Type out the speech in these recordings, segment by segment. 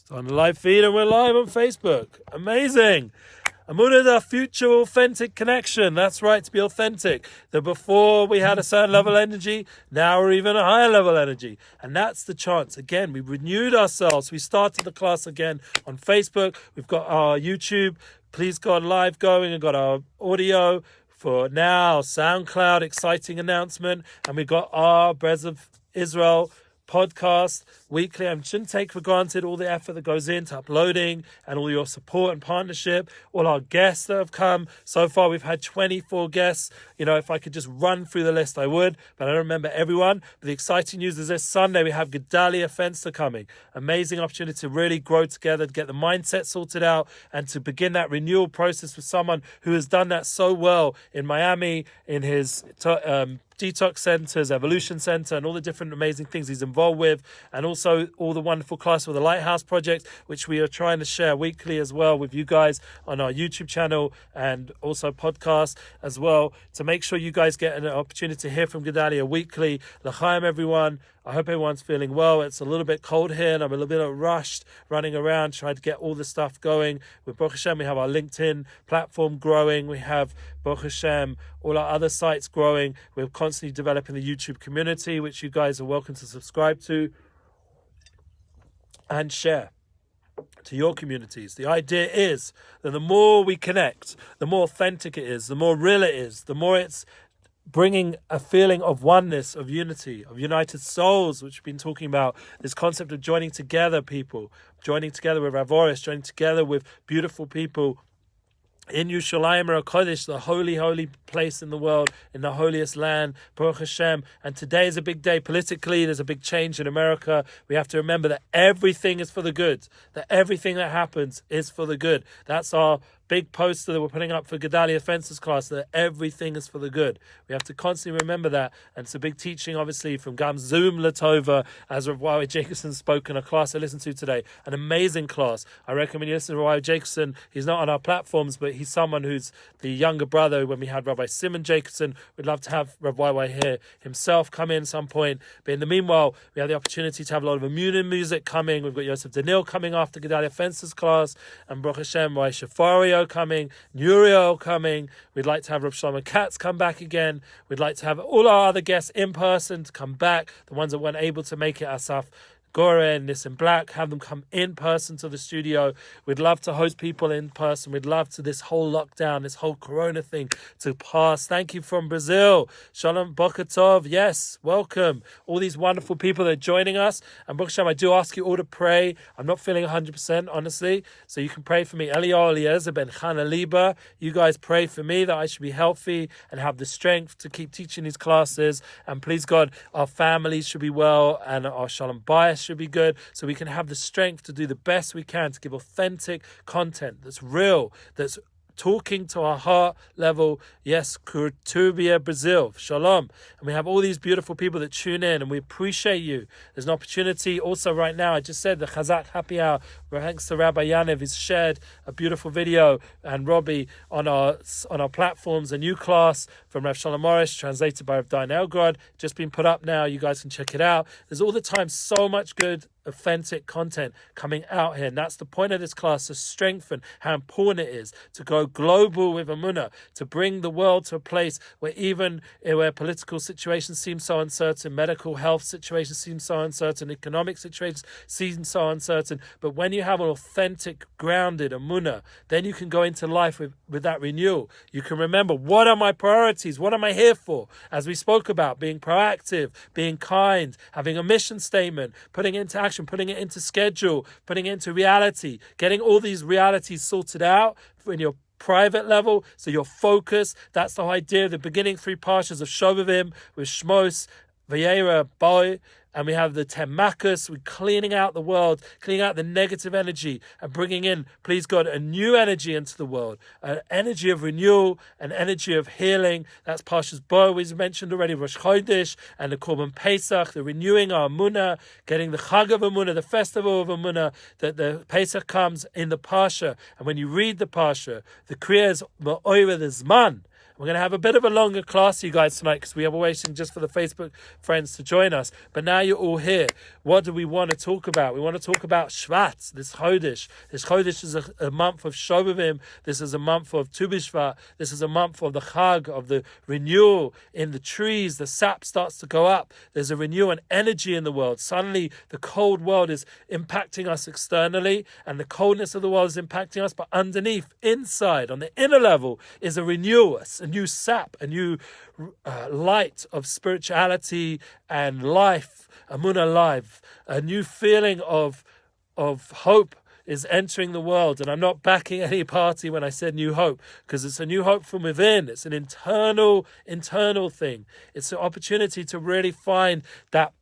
It's on the live feed and we're live on Facebook. Amazing. Emuna is our future authentic connection. That's right, to be authentic. That before we had a certain level of energy, now we're even a higher level of energy. And that's the chance. Again, we renewed ourselves. We started the class again on Facebook. We've got our YouTube, Please God Live going, and got our audio for now, SoundCloud, exciting announcement. And we've got our Breslev Israel podcast weekly. I shouldn't take for granted all the effort that goes into uploading and all your support and partnership, all our guests that have come. So far, we've had 24 guests. You know, if I could just run through the list, I would, but I don't remember everyone. But the exciting news is this Sunday, we have Gedalia Fenster coming. Amazing opportunity to really grow together, to get the mindset sorted out, and to begin that renewal process with someone who has done that so well in Miami, in his detox centers, evolution center, and all the different amazing things he's involved with, and also all the wonderful class with the Lighthouse Project, which we are trying to share weekly as well with you guys on our YouTube channel and also podcast as well, to make sure you guys get an opportunity to hear from Gedalia weekly. L'chaim, everyone. I hope everyone's feeling well. It's a little bit cold here and I'm a little bit rushed running around trying to get all the stuff going. With Baruch Hashem, we have our LinkedIn platform growing. We have, Baruch Hashem, all our other sites growing. We're constantly developing the YouTube community, which you guys are welcome to subscribe to and share to your communities. The idea is that the more we connect, the more authentic it is, the more real it is, the more it's bringing a feeling of oneness, of unity, of united souls, which we've been talking about, this concept of joining together people, joining together with Avoris, joining together with beautiful people in Yerushalayim HaKodesh, the holy place in the world, in the holiest land, Baruch Hashem. And today is a big day. Politically, there's a big change in America. We have to remember that everything is for the good, that everything that happens is for the good. That's our big poster that we're putting up for Gedalia Fences class, that everything is for the good. We have to constantly remember that. And it's a big teaching, obviously, from Gam Zoom Latova, as Rav Yisro Jacobson spoke in a class I listened to today. An amazing class. I recommend you listen to Rav Yisro Jacobson. He's not on our platforms, but he's someone who's the younger brother. When we had Rabbi Simon Jacobson, we'd love to have Rav Yisro here himself come in some point. But in the meanwhile, we have the opportunity to have a lot of Emuna music coming. We've got Yosef Daniel coming after Gedalia Fences class, and Baruch Hashem, Rai Shafario coming, Nuriel coming. We'd like to have Rav Shlomo Katz come back again. We'd like to have all our other guests in person to come back, the ones that weren't able to make it, Asaf Gore and Nissim Black, have them come in person to the studio. We'd love to host people in person. We'd love to this whole lockdown, this whole corona thing to pass. Thank you from Brazil. Shalom Boker Tov. Yes, welcome. All these wonderful people that are joining us. And Baruch Hashem, I do ask you all to pray. I'm not feeling 100%, honestly. So you can pray for me. Eliyahu Eliezer ben Chana Liba. You guys pray for me that I should be healthy and have the strength to keep teaching these classes. And please God, our families should be well and our Shalom Bayis should be good, so we can have the strength to do the best we can to give authentic content that's real, that's talking to our heart level. Yes, Kurtubia Brazil, Shalom. And we have all these beautiful people that tune in, and we appreciate you. There's an opportunity also right now. I just said the Chazak Happy Hour, thanks to Rabbi Yanev, has shared a beautiful video, and Robbie on our platforms, a new class from Rav Shalom Morris, translated by Rav Dayan Elgrod, just been put up now. You guys can check it out. There's all the time so much good authentic content coming out here, and that's the point of this class, to strengthen how important it is to go global with Emuna, to bring the world to a place where even where political situations seem so uncertain, medical health situations seem so uncertain, economic situations seem so uncertain, but when you have an authentic, grounded Emuna, then you can go into life with that renewal. You can remember, what are my priorities? What am I here for? As we spoke about, being proactive, being kind, having a mission statement, putting it into action, putting it into schedule, putting it into reality, getting all these realities sorted out in your private level, so your focus. That's the whole idea of the beginning 3 parshas of Shovavim with Shemos, Vayera, Boy, and we have the Temakus. We're cleaning out the world, cleaning out the negative energy, and bringing in, please God, a new energy into the world, an energy of renewal, an energy of healing. That's Parshas Bo, we mentioned already, Rosh Chodesh, and the Korban Pesach, the renewing our Emunah, getting the Chag of Emunah, the festival of Emunah, that the Pesach comes in the Parsha. And when you read the Parsha, the Kriya is Ma'oira the Zman, We're going to have a bit of a longer class, you guys, tonight, because we are waiting just for the Facebook friends to join us. But now you're all here. What do we want to talk about? We want to talk about Shvat, this Chodesh. This Chodesh is a month of Shovavim. This is a month of Tu B'Shvat. This is a month of the Chag, of the renewal in the trees. The sap starts to go up. There's a renewal and energy in the world. Suddenly, the cold world is impacting us externally, and the coldness of the world is impacting us, but underneath, inside, on the inner level, is a renewal, a new sap, a new light of spirituality and life, Emuna life, a new feeling of hope is entering the world. And I'm not backing any party when I said new hope, because it's a new hope from within. It's an internal thing. It's an opportunity to really find that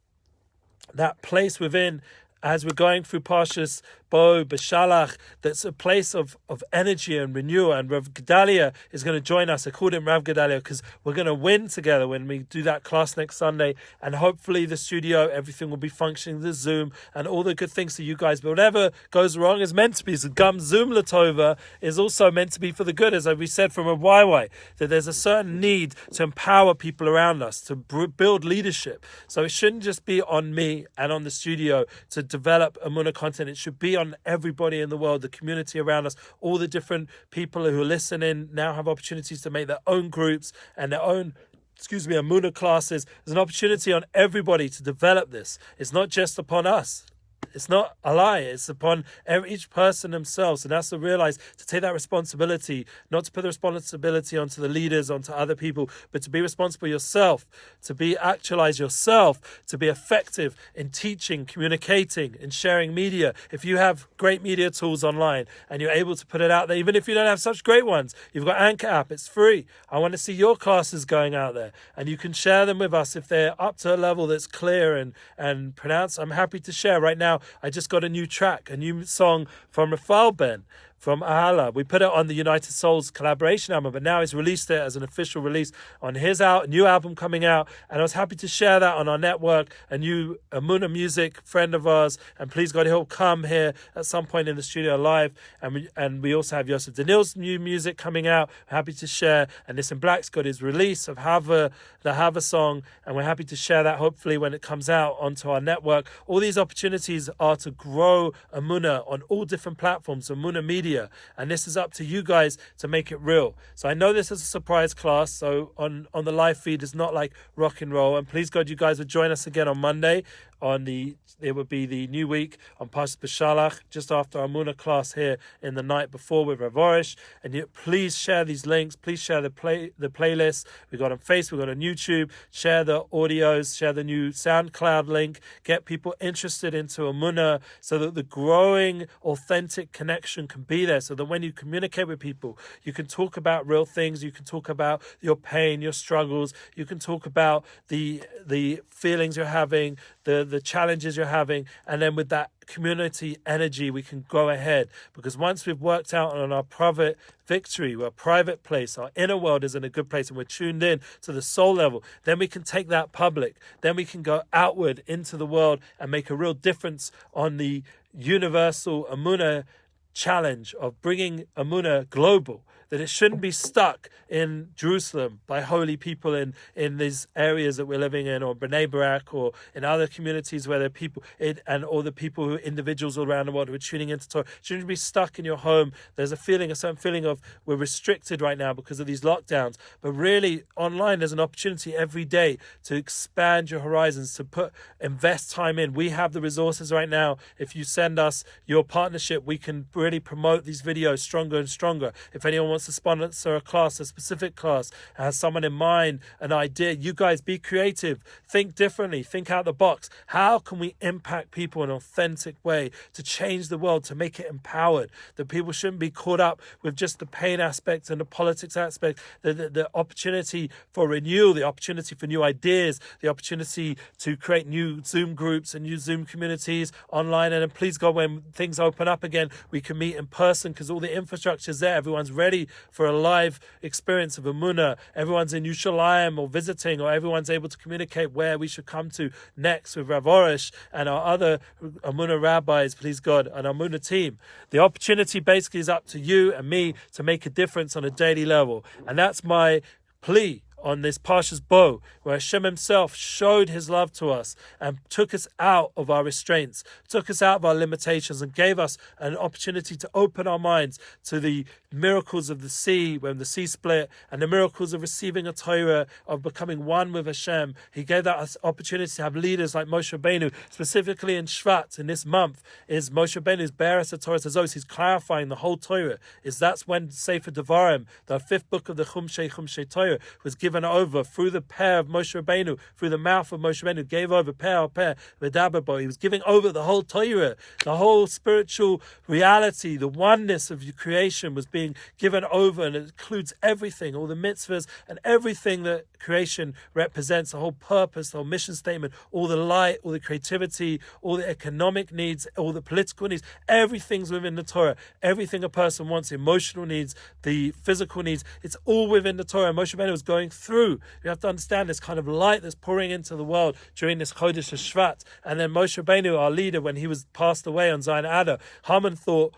place within. As we're going through Parshas Beshalach, that's a place of energy and renewal. And Rav Gedalia is going to join us. I called him Rav Gedalia because we're going to win together when we do that class next Sunday. And hopefully the studio, everything will be functioning, the Zoom, and all the good things to you guys. But whatever goes wrong is meant to be. So Gam Zoom Latova is also meant to be for the good, as we said from a YY, that there's a certain need to empower people around us, to build leadership. So it shouldn't just be on me and on the studio to develop Emuna content. It should be on everybody in the world, the community around us. All the different people who are listening now have opportunities to make their own groups and their own Emuna classes. There's an opportunity on everybody to develop this. It's not just upon us. It's not a lie. It's upon each person themselves. And that's to realize, to take that responsibility, not to put the responsibility onto the leaders, onto other people, but to be responsible yourself, to actualize yourself, to be effective in teaching, communicating, and sharing media. If you have great media tools online and you're able to put it out there, even if you don't have such great ones, you've got Anchor app, it's free. I want to see your classes going out there, and you can share them with us if they're up to a level that's clear and pronounced. I'm happy to share. Right now, I just got a new track, a new song from Rafael Ben, from Ahala. We put it on the United Souls collaboration album, but now he's released it as an official release on his new album coming out, and I was happy to share that on our network. A new Emuna Music friend of ours, and please God, he'll come here at some point in the studio live, and we also have Yosef Daniel's new music coming out. I'm happy to share, and Listen Black's got his release of the Hava song, and we're happy to share that hopefully when it comes out onto our network. All these opportunities are to grow Emuna on all different platforms, Emuna Media, and this is up to you guys to make it real. So I know this is a surprise class, so on the live feed it's not like rock and roll, and please God, you guys would join us again on Monday. It would be the new week on Parshas Beshalach, just after our Emuna class here in the night before with Rav Orish. And please share these links. Please share the playlist. We got on Facebook, we got on YouTube. Share the audios. Share the new SoundCloud link. Get people interested into Emuna so that the growing, authentic connection can be there. So that when you communicate with people, you can talk about real things. You can talk about your pain, your struggles. You can talk about the feelings you're having, the challenges you're having, and then with that community energy we can go ahead, because once we've worked out on our private victory, our private place, our inner world is in a good place, and we're tuned in to the soul level, then we can take that public, then we can go outward into the world and make a real difference on the universal Emuna challenge of bringing Emuna global. That it shouldn't be stuck in Jerusalem by holy people in these areas that we're living in, or Bnei Barak, or in other communities where there are people, or the people who individuals all around the world who are tuning into Torah. It shouldn't be stuck in your home. There's a certain feeling of we're restricted right now because of these lockdowns. But really, online, there's an opportunity every day to expand your horizons, to invest time in. We have the resources right now. If you send us your partnership, we can really promote these videos stronger and stronger. If anyone wants to sponsor a class, a specific class, has someone in mind, an idea, you guys be creative, think differently, think out the box. How can we impact people in an authentic way to change the world, to make it empowered? That people shouldn't be caught up with just the pain aspect and the politics aspect, the opportunity for renewal, the opportunity for new ideas, the opportunity to create new Zoom groups and new Zoom communities online. And then please God, when things open up again, we can meet in person, because all the infrastructure's there. Everyone's ready for a live experience of Emuna. Everyone's in Yerushalayim or visiting, or everyone's able to communicate where we should come to next with Rav Orish and our other Emuna rabbis, please God, and our Emuna team. The opportunity basically is up to you and me to make a difference on a daily level. And that's my plea on this Parshas Bo, where Hashem himself showed his love to us and took us out of our restraints, took us out of our limitations, and gave us an opportunity to open our minds to the miracles of the sea, when the sea split, and the miracles of receiving a Torah, of becoming one with Hashem. He gave us opportunity to have leaders like Moshe Rabbeinu. Specifically in Shvat, in this month, is Moshe Rabbeinu's Be'eres Torah Tazos. He's clarifying the whole Torah. That's when Sefer Devarim, the fifth book of the Chumshei Torah, was given over through the pair of Moshe Rabbeinu, through the mouth of Moshe Rabbeinu, gave over pair, V'daberbo. He was giving over the whole Torah, the whole spiritual reality, the oneness of your creation was being given over, and it includes everything, all the mitzvahs and everything that creation represents, the whole purpose, the whole mission statement, all the light, all the creativity, all the economic needs, all the political needs, everything's within the Torah. Everything a person wants, the emotional needs, the physical needs, it's all within the Torah. Moshe Rabbeinu was going through. You have to understand this kind of light that's pouring into the world during this Chodesh of Shvat. And then Moshe Rabbeinu, our leader, when he was passed away on Zayin Adar, Haman thought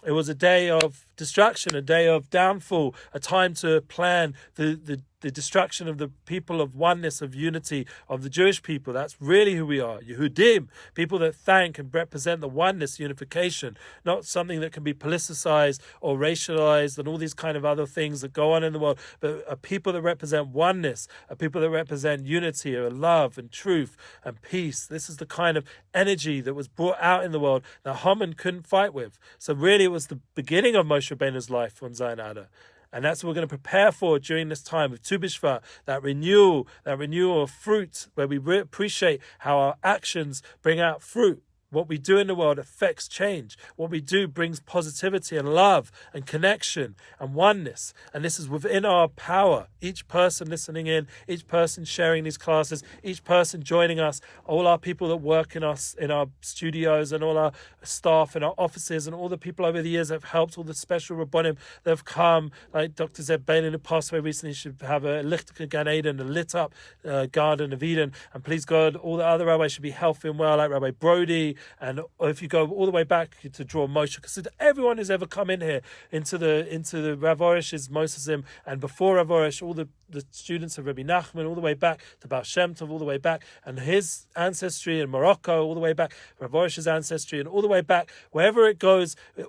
it was a day of destruction, a day of downfall, a time to plan the destruction of the people of oneness, of unity, of the Jewish people. That's really who we are. Yehudim, people that thank and represent the oneness, unification, not something that can be politicized or racialized and all these kind of other things that go on in the world, but a people that represent oneness, a people that represent unity or love and truth and peace. This is the kind of energy that was brought out in the world that Haman couldn't fight with. So really it was the beginning of Moshe Rabbeinu's life on Zayin Adar. And that's what we're going to prepare for during this time of Tu B'Shvat, that renewal of fruit, where we appreciate how our actions bring out fruit. What we do in the world affects change. What we do brings positivity and love and connection and oneness. And this is within our power. Each person listening in, each person sharing these classes, each person joining us, all our people that work in our studios and all our staff in our offices and all the people over the years that have helped, all the special Rabbonim that have come, like Dr. Zeb Bailey, who passed away recently, should have a Lichtika Gan Eden, a lit up Garden of Eden. And please God, all the other rabbis should be healthy and well, like Rabbi Brody. And if you go all the way back to draw Moshe, consider everyone who's ever come in here into the Rav Orish's Mosesim, and before Rav Orish, all the students of Rabbi Nachman, all the way back to Baal Shem Tov, all the way back, and his ancestry in Morocco, all the way back, Rav Orish's ancestry, and all the way back, wherever it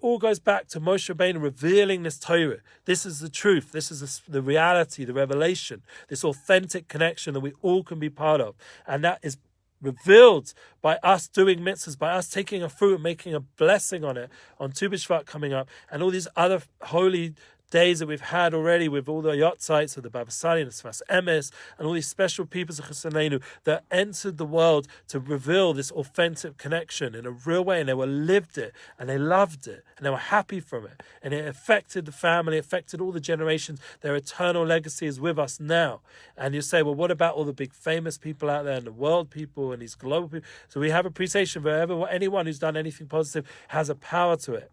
all goes back to Moshe Rabbeinu revealing this Torah. This is the truth. This is the reality, the revelation, this authentic connection that we all can be part of. And that is revealed by us doing mitzvahs, by us taking a fruit and making a blessing on it, on Tu B'Shvat coming up, and all these other holy days that we've had already with all the Yotzites of the Baba Sali and the Sfas Emes and all these special peoples of Chesed that entered the world to reveal this authentic connection in a real way, and they were lived it and they loved it and they were happy from it, and it affected the family, affected all the generations. Their eternal legacy is with us now. And you say, well, what about all the big famous people out there and the world people and these global people? So we have appreciation for anyone who's done anything positive has a power to it.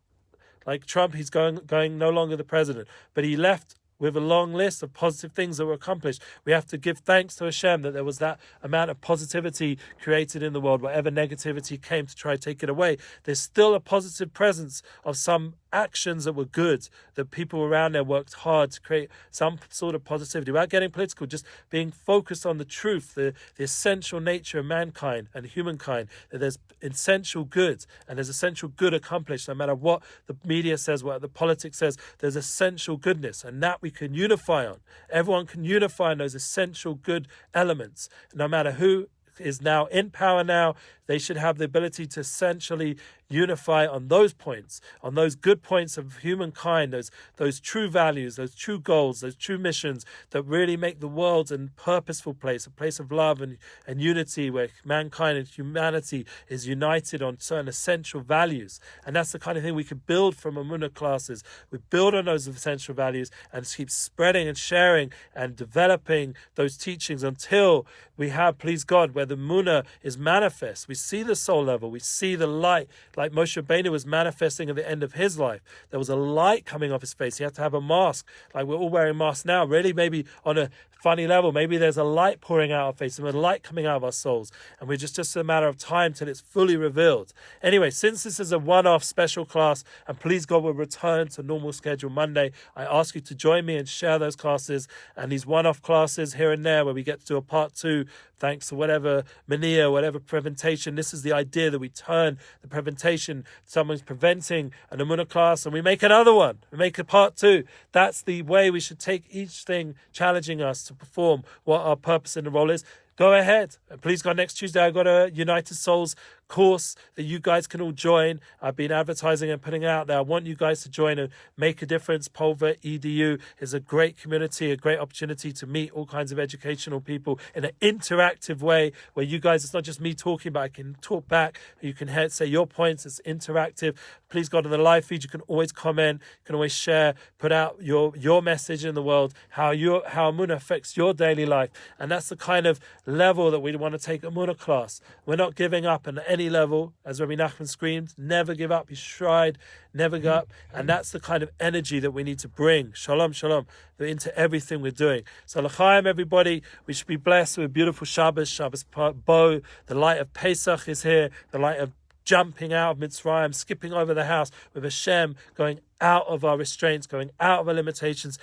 Like Trump, he's going no longer the president, but he left with a long list of positive things that were accomplished. We have to give thanks to Hashem that there was that amount of positivity created in the world. Whatever negativity came to try to take it away, there's still a positive presence of some actions that were good, that people around there worked hard to create some sort of positivity without getting political, just being focused on the truth, the essential nature of mankind and humankind, that there's essential good and there's essential good accomplished no matter what the media says, what the politics says. There's essential goodness, and that we can unify on. Everyone can unify on those essential good elements, no matter who is now in power now. They should have the ability to essentially unify on those points, on those good points of humankind, those true values, those true goals, those true missions that really make the world a purposeful place, a place of love and unity, where mankind and humanity is united on certain essential values. And that's the kind of thing we can build from Emuna classes. We build on those essential values and keep spreading and sharing and developing those teachings until we have, please God, where the Emuna is manifest. We see the soul level. We see the light, like Moshe Rabbeinu was manifesting at the end of his life. There was a light coming off his face. He had to have a mask, like we're all wearing masks now. Really, maybe on a funny level, maybe there's a light pouring out of our face and a light coming out of our souls, and we're just a matter of time till it's fully revealed. Anyway, since this is a one-off special class, and please God will return to normal schedule Monday, I ask you to join me and share those classes and these one-off classes here and there where we get to do a part 2 thanks to whatever mania, whatever preventation. This is the idea that we turn the preventation, someone's preventing an Emuna class, and we make another one. We make a part 2. That's the way we should take each thing challenging us to perform what our purpose in the role is. Go ahead. Please God, next Tuesday I've got a United Souls course that you guys can all join. I've been advertising and putting it out there. I want you guys to join and make a difference. Pulver EDU is a great community, a great opportunity to meet all kinds of educational people in an interactive way where you guys, it's not just me talking, but I can talk back. You can say your points. It's interactive. Please God, on the live feed, you can always comment, you can always share, put out your message in the world, how Emuna affects your daily life. And that's the kind of level that we want to take Emuna class. We're not giving up on any level, as Rabbi Nachman screamed, never give up. He tried, never give up. And that's the kind of energy that we need to bring, shalom, shalom, into everything we're doing. So l'chaim, everybody. We should be blessed with beautiful Shabbos Bo. The light of Pesach is here. The light of jumping out of Mitzrayim, skipping over the house with Hashem, going out of our restraints, going out of our limitations,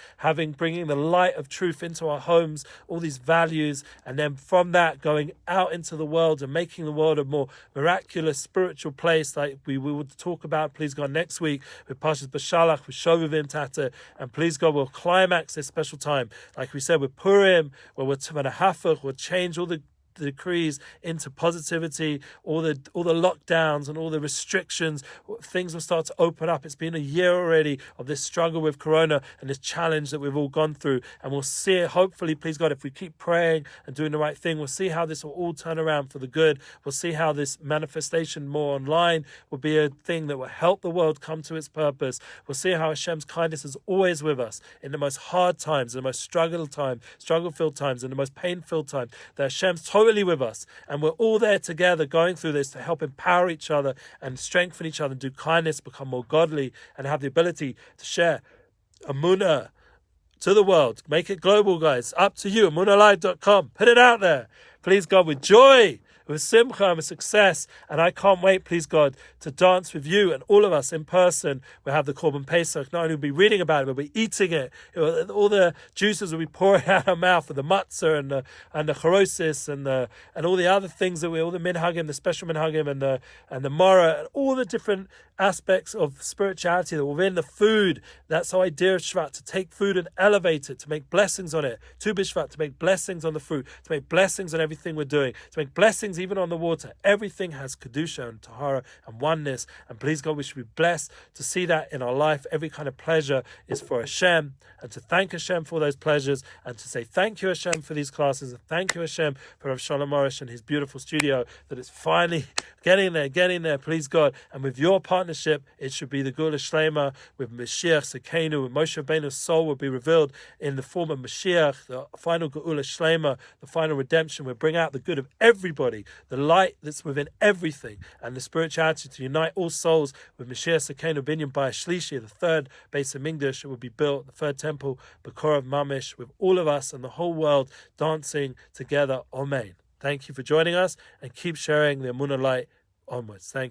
bringing the light of truth into our homes, all these values, and then from that going out into the world and making the world a more miraculous spiritual place, like we will talk about, please God, next week with Parshas Beshalach, with Shovavim Tata, and please God, we'll climax this special time, like we said, with Purim, where we're Hafach, we'll change all the decrees into positivity, all the lockdowns and all the restrictions, things will start to open up. It's been a year already of this struggle with Corona and this challenge that we've all gone through, and we'll see it, hopefully, please God, if we keep praying and doing the right thing, we'll see how this will all turn around for the good. We'll see how this manifestation more online will be a thing that will help the world come to its purpose. We'll see how Hashem's kindness is always with us in the most hard times, in the most struggle-filled times, in the most pain-filled times, that Hashem's totally with us, and we're all there together going through this to help empower each other and strengthen each other and do kindness, become more godly, and have the ability to share Emuna to the world. Make it global, guys. Up to you. EmunaLive.com. Put it out there. Please God, with joy, with simcha and with success. And I can't wait, please God, to dance with you and all of us in person. We'll have the Korban Pesach. Not only will we be reading about it, but we'll be eating it. All the juices will be pouring out our mouth with the matzah and the charosis and all the other things that all the minhagim, the special minhagim and the mara, and all the different aspects of spirituality that within the food. That's the idea of Shvat, to take food and elevate it, to make blessings on it. Tu b'Shvat, to make blessings on the fruit, to make blessings on everything we're doing, to make blessings even on the water. Everything has Kedusha and Tahara and oneness. And please God, we should be blessed to see that in our life. Every kind of pleasure is for Hashem, and to thank Hashem for those pleasures, and to say thank you, Hashem, for these classes, and thank you, Hashem, for Rav Shalom Arush and his beautiful studio, that it's finally getting there, please God. And with your partnership, it should be the Geula Shlema with Mashiach Sekenu, with Moshe Rabbeinu's soul will be revealed in the form of Mashiach, the final Geula Shlema, the final redemption will bring out the good of everybody, the light that's within everything, and the spirituality to unite all souls with Mashiach Sekenu Binyan by Shlishi, the third Beis Hamikdash will be built, the third temple, Bekorav Mamish, with all of us and the whole world dancing together. Amen. Thank you for joining us, and keep sharing the Emuna light onwards. Thank you.